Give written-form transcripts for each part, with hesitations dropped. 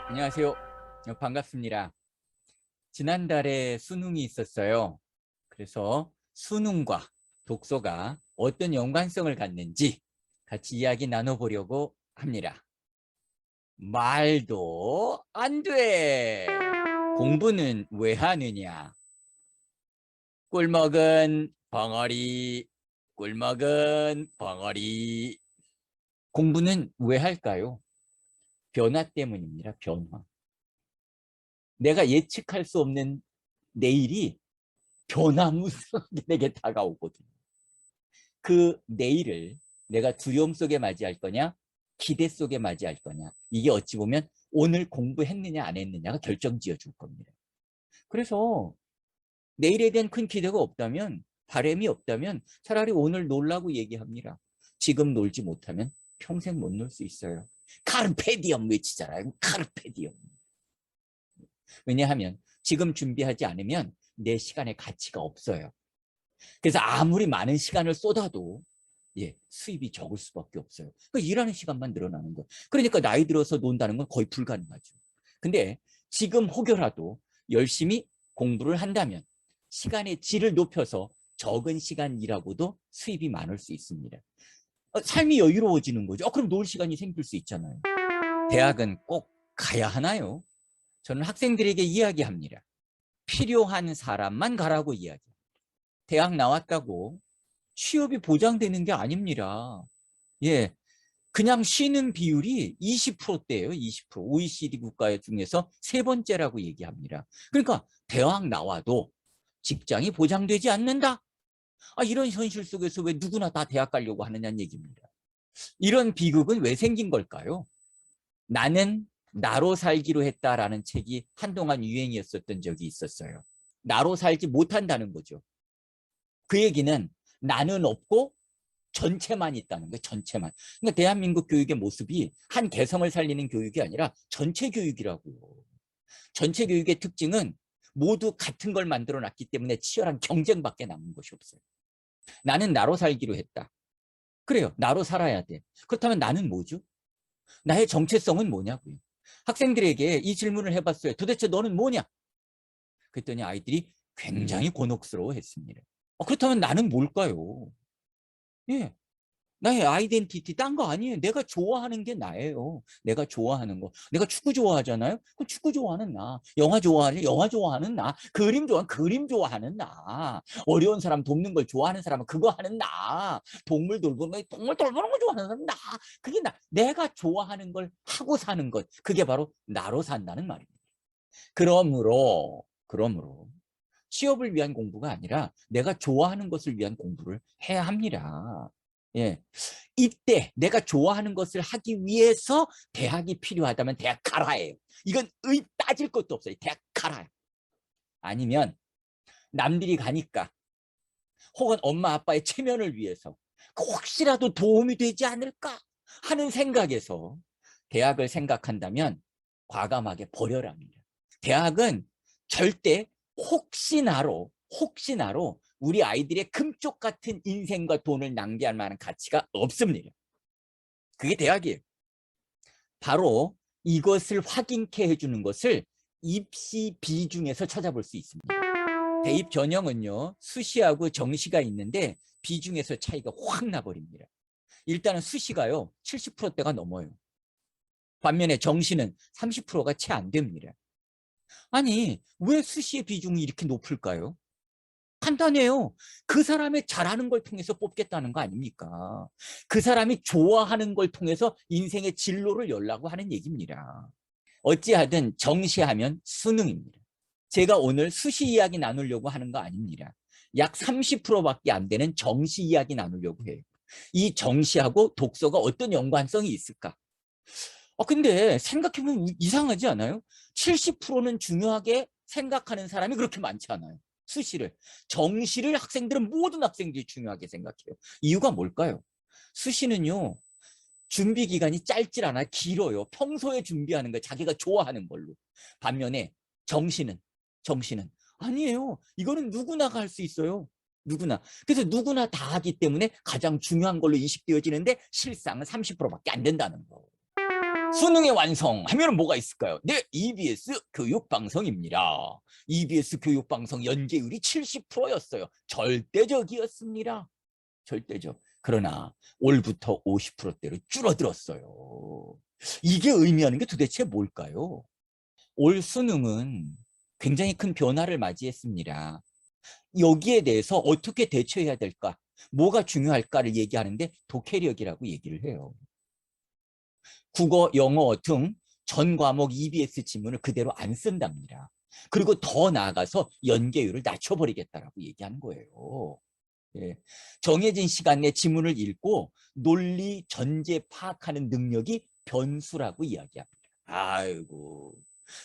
안녕하세요. 반갑습니다. 지난달에 수능이 있었어요. 그래서 수능과 독서가 어떤 연관성을 갖는지 같이 이야기 나눠보려고 합니다. 말도 안 돼. 공부는 왜 하느냐? 꿀먹은 벙어리, 꿀먹은 벙어리. 공부는 왜 할까요? 변화 때문입니다. 변화. 내가 예측할 수 없는 내일이 변화무쌍하게 내게 다가오거든요. 그 내일을 내가 두려움 속에 맞이할 거냐, 기대 속에 맞이할 거냐, 이게 어찌 보면 오늘 공부했느냐 안 했느냐가 결정지어 줄 겁니다. 그래서 내일에 대한 큰 기대가 없다면, 바람이 없다면 차라리 오늘 놀라고 얘기합니다. 지금 놀지 못하면 평생 못 놀 수 있어요. 카르페디엄 외치잖아요. 카르페디엄. 왜냐하면 지금 준비하지 않으면 내 시간의 가치가 없어요. 그래서 아무리 많은 시간을 쏟아도 수입이 적을 수밖에 없어요. 그러니까 일하는 시간만 늘어나는 거예요. 그러니까 나이 들어서 논다는 건 거의 불가능하죠. 근데 지금 혹여라도 열심히 공부를 한다면 시간의 질을 높여서 적은 시간 일하고도 수입이 많을 수 있습니다. 삶이 여유로워지는 거죠. 그럼 놀 시간이 생길 수 있잖아요. 대학은 꼭 가야 하나요? 저는 학생들에게 이야기합니다. 필요한 사람만 가라고 이야기해요. 대학 나왔다고 취업이 보장되는 게 아닙니다. 그냥 쉬는 비율이 20%대예요. 20%. OECD 국가 중에서 세 번째라고 얘기합니다. 그러니까 대학 나와도 직장이 보장되지 않는다. 이런 현실 속에서 왜 누구나 다 대학 가려고 하느냐는 얘기입니다. 이런 비극은 왜 생긴 걸까요? 나는 나로 살기로 했다라는 책이 한동안 유행이었었던 적이 있었어요. 나로 살지 못한다는 거죠. 그 얘기는 나는 없고 전체만 있다는 거예요. 전체만. 그러니까 대한민국 교육의 모습이 한 개성을 살리는 교육이 아니라 전체 교육이라고요. 전체 교육의 특징은 모두 같은 걸 만들어 놨기 때문에 치열한 경쟁밖에 남은 것이 없어요. 나는 나로 살기로 했다. 그래요. 나로 살아야 돼. 그렇다면 나는 뭐죠? 나의 정체성은 뭐냐고요. 학생들에게 이 질문을 해봤어요. 도대체 너는 뭐냐? 그랬더니 아이들이 굉장히 곤혹스러워 했습니다. 그렇다면 나는 뭘까요? 나의 아이덴티티 딴 거 아니에요. 내가 좋아하는 게 나예요. 내가 좋아하는 거. 내가 축구 좋아하잖아요. 그럼 축구 좋아하는 나. 영화 좋아하는 영화 좋아하는 나. 그림 좋아하는 나. 어려운 사람 돕는 걸 좋아하는 사람은 그거 하는 나. 동물 돌보는 거 좋아하는 사람 나. 그게 나. 내가 좋아하는 걸 하고 사는 것. 그게 바로 나로 산다는 말입니다. 그러므로 취업을 위한 공부가 아니라 내가 좋아하는 것을 위한 공부를 해야 합니다. 이때 내가 좋아하는 것을 하기 위해서 대학이 필요하다면 대학 가라예요. 이건 따질 것도 없어요. 대학 가라. 아니면 남들이 가니까 혹은 엄마 아빠의 체면을 위해서 혹시라도 도움이 되지 않을까 하는 생각에서 대학을 생각한다면 과감하게 버려랍니다. 대학은 절대 혹시나로 우리 아이들의 금쪽 같은 인생과 돈을 낭비할 만한 가치가 없습니다. 그게 대학이에요. 바로 이것을 확인케 해주는 것을 입시 비중에서 찾아볼 수 있습니다. 대입 전형은요, 수시하고 정시가 있는데 비중에서 차이가 확 나버립니다. 일단은 수시가요 70%대가 넘어요. 반면에 정시는 30%가 채 안 됩니다. 아니, 왜 수시의 비중이 이렇게 높을까요? 간단해요. 그 사람의 잘하는 걸 통해서 뽑겠다는 거 아닙니까? 그 사람이 좋아하는 걸 통해서 인생의 진로를 열라고 하는 얘기입니다. 어찌하든 정시하면 수능입니다. 제가 오늘 수시 이야기 나누려고 하는 거 아닙니다. 약 30%밖에 안 되는 정시 이야기 나누려고 해요. 이 정시하고 독서가 어떤 연관성이 있을까? 근데 생각해보면 이상하지 않아요? 70%는 중요하게 생각하는 사람이 그렇게 많지 않아요. 수시를. 정시를 모든 학생들이 중요하게 생각해요. 이유가 뭘까요? 수시는요, 준비 기간이 짧질 않아요. 길어요. 평소에 준비하는 거 자기가 좋아하는 걸로. 반면에 정시는 아니에요. 이거는 누구나가 할 수 있어요. 누구나. 그래서 누구나 다 하기 때문에 가장 중요한 걸로 인식되어지는데 실상은 30%밖에 안 된다는 거. 수능의 완성 하면 뭐가 있을까요? 네, EBS 교육방송입니다. EBS 교육방송 연계율이 70%였어요. 절대적이었습니다. 절대적. 그러나 올부터 50%대로 줄어들었어요. 이게 의미하는 게 도대체 뭘까요? 올 수능은 굉장히 큰 변화를 맞이했습니다. 여기에 대해서 어떻게 대처해야 될까? 뭐가 중요할까를 얘기하는데 독해력이라고 얘기를 해요. 국어, 영어 등 전 과목 EBS 지문을 그대로 안 쓴답니다. 그리고 더 나아가서 연계율을 낮춰버리겠다라고 얘기하는 거예요. 예. 정해진 시간 내 지문을 읽고 논리 전제 파악하는 능력이 변수라고 이야기합니다. 아이고,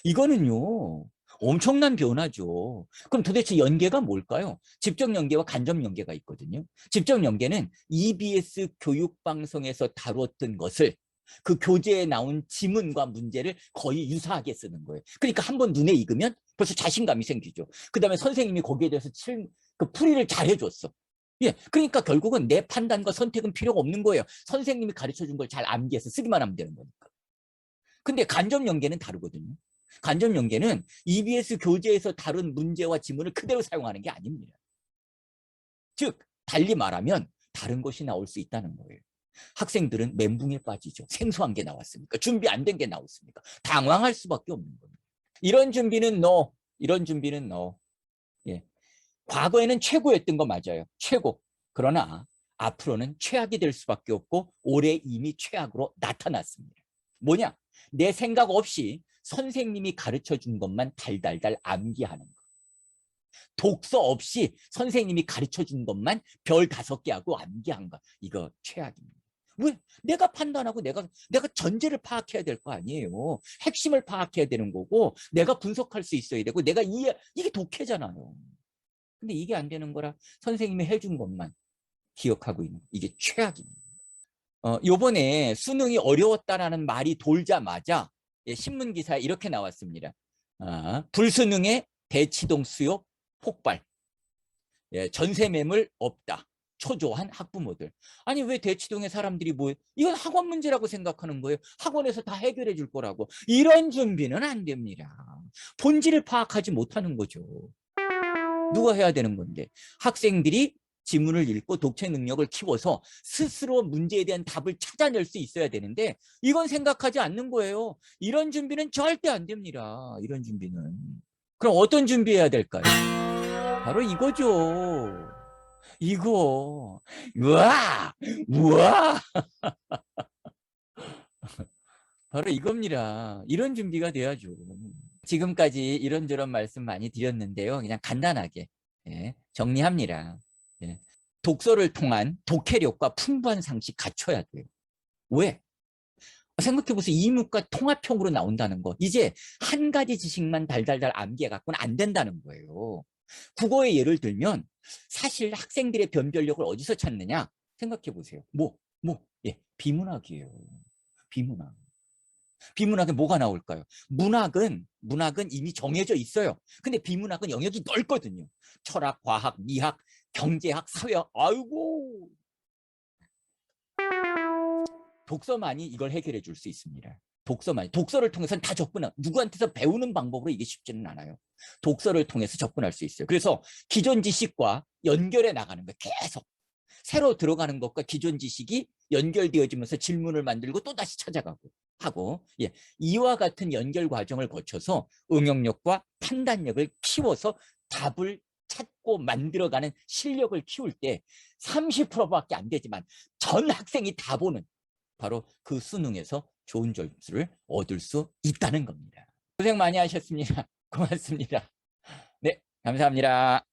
이거는요 엄청난 변화죠. 그럼 도대체 연계가 뭘까요? 직접 연계와 간접 연계가 있거든요. 직접 연계는 EBS 교육방송에서 다뤘던 것을 그 교재에 나온 지문과 문제를 거의 유사하게 쓰는 거예요. 그러니까 한번 눈에 익으면 벌써 자신감이 생기죠. 그 다음에 선생님이 거기에 대해서 그 풀이를 잘 해줬어. 예, 그러니까 결국은 내 판단과 선택은 필요가 없는 거예요. 선생님이 가르쳐준 걸 잘 암기해서 쓰기만 하면 되는 거니까. 근데 간접 연계는 다르거든요. 간접 연계는 EBS 교재에서 다룬 문제와 지문을 그대로 사용하는 게 아닙니다. 즉, 달리 말하면 다른 것이 나올 수 있다는 거예요. 학생들은 멘붕에 빠지죠. 생소한 게 나왔으니까. 준비 안 된 게 나왔으니까. 당황할 수밖에 없는 겁니다. 이런 준비는 no. 이런 준비는 no. 예. 과거에는 최고였던 거 맞아요. 최고. 그러나 앞으로는 최악이 될 수밖에 없고 올해 이미 최악으로 나타났습니다. 뭐냐? 내 생각 없이 선생님이 가르쳐준 것만 달달달 암기하는 거. 독서 없이 선생님이 가르쳐준 것만 별 5개 하고 암기한 거. 이거 최악입니다. 왜? 내가 판단하고 내가 전제를 파악해야 될 거 아니에요. 핵심을 파악해야 되는 거고 내가 분석할 수 있어야 되고 내가 이게 독해잖아요. 근데 이게 안 되는 거라 선생님이 해준 것만 기억하고 있는 이게 최악입니다. 요번에 수능이 어려웠다라는 말이 돌자마자 신문 기사에 이렇게 나왔습니다. 불수능의 대치동 수요 폭발. 전세 매물 없다. 초조한 학부모들. 아니 왜 대치동에 사람들이 이건 학원 문제라고 생각하는 거예요. 학원에서 다 해결해 줄 거라고. 이런 준비는 안 됩니다. 본질을 파악하지 못하는 거죠. 누가 해야 되는 건데 학생들이 지문을 읽고 독해 능력을 키워서 스스로 문제에 대한 답을 찾아낼 수 있어야 되는데 이건 생각하지 않는 거예요. 이런 준비는 절대 안 됩니다. 이런 준비는. 그럼 어떤 준비해야 될까요? 바로 이거죠. 이거. 우와! 우와! 바로 이겁니다. 이런 준비가 돼야죠. 지금까지 이런저런 말씀 많이 드렸는데요. 그냥 간단하게 정리합니다. 독서를 통한 독해력과 풍부한 상식 갖춰야 돼요. 왜? 생각해보세요. 이문과 통합형으로 나온다는 거. 이제 한 가지 지식만 달달달 암기해 갖고는 안 된다는 거예요. 국어의 예를 들면 사실 학생들의 변별력을 어디서 찾느냐? 생각해보세요. 비문학이에요. 비문학. 비문학에 뭐가 나올까요? 문학은 이미 정해져 있어요. 근데 비문학은 영역이 넓거든요. 철학, 과학, 미학, 경제학, 사회학. 아이고. 독서만이 이걸 해결해 줄 수 있습니다. 독서만이. 독서를 통해서는 다 접근한, 누구한테서 배우는 방법으로 이게 쉽지는 않아요. 독서를 통해서 접근할 수 있어요. 그래서 기존 지식과 연결해 나가는 거예요. 계속. 새로 들어가는 것과 기존 지식이 연결되어지면서 질문을 만들고 또 다시 찾아가고 하고 이와 같은 연결 과정을 거쳐서 응용력과 판단력을 키워서 답을 찾고 만들어가는 실력을 키울 때 30%밖에 안 되지만 전 학생이 다 보는 바로 그 수능에서 좋은 점수를 얻을 수 있다는 겁니다. 고생 많이 하셨습니다. 고맙습니다. 네, 감사합니다.